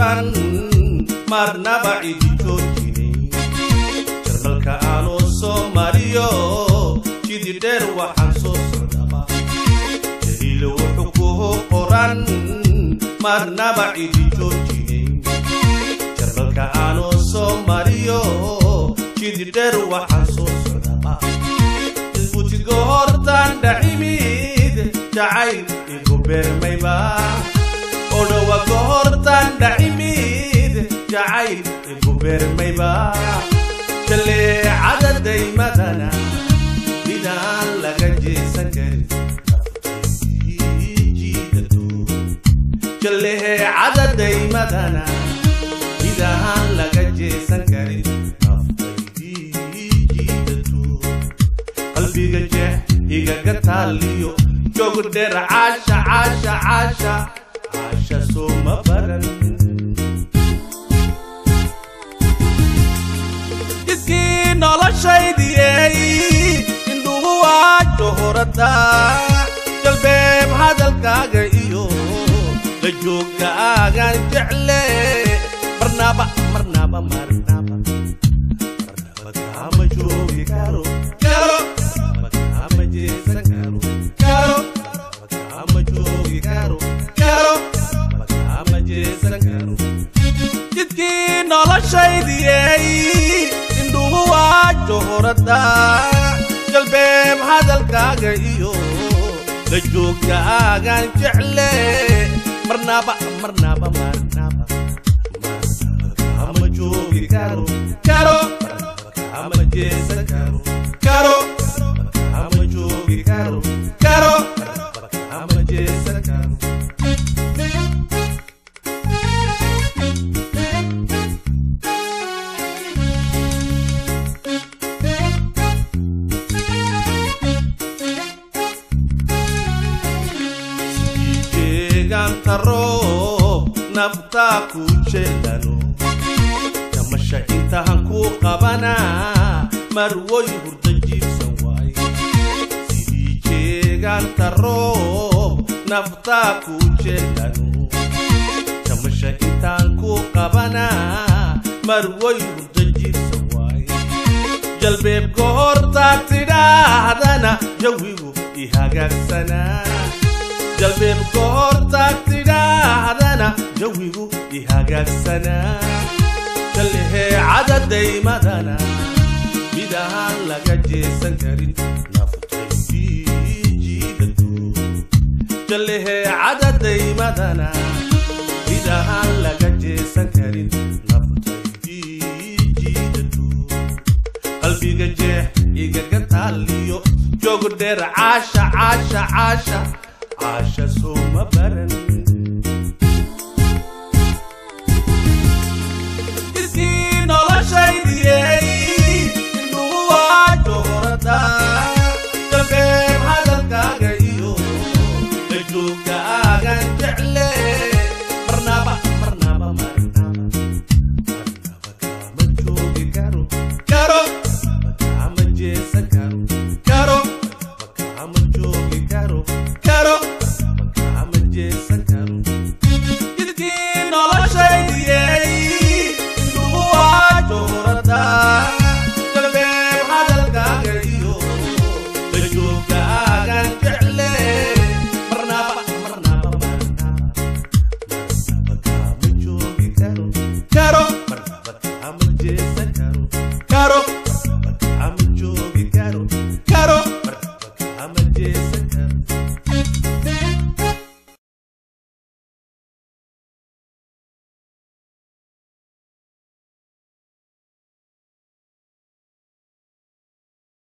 goortan marnaba cidi joojinay jarmalka aanoo soo mariyo jidi dheer waxaan soo socdaba jaliilo wuxuu ku qoran marnaba cidi joojinay jarmalka aanoo soo mariyo jidi dheer waxaan soo socdaba isbuuti goortan dhacimid jacayl igu beermayba odhawa goortan dhacimid jacayl igu beermayba jaleecada daymadana midaan laga jeesan karin jaleecada daymadana midaan laga jeesan karin qalbiga jeex igaga taaliyo joog dheer caasha caasha caasha caasha sooma baran jidkii noloshaydiyey indhuhu waa johorada jalbeeb hadalkaaga iyo la joogtaagaan jecle marnaba marnaba marnaba marnaba kaama joogi karo karo kaama jeesan karo karo kaama joogi karo karo kaama jeesan karo jidkii noloshaydiyey indhuhu waa johorada jalbeeb hadalkaaga iyo la joogtaagaan jecle marnaba marnaba marnaba kaama joogi karo karo kaama jeesan karo karo kaama joogi karo karo kaama jeesan karo Taroob naftaa ku jeedano jamasha intahan ku qabanaa marwoy hurda jiibsan waay sidii jeegaan taroob naftaa ku jeedano jamasha intahan ku qabanaa marwoy hurda jiibsan waay jalbeeb goortaa tidhaahdana jawigu ihagaagsanaa jalbeeb goortaa tidhaahdana jawigu ihagaagsanaa jaleecada daymadana midaan laga jeesan karin naftaydii jiidado jaleecada daymadana midaan laga jeesan karin naftaydii jiidado qalbiga jeex igaga taaliyo joog dheer caasha caasha caasha عاش سوما برن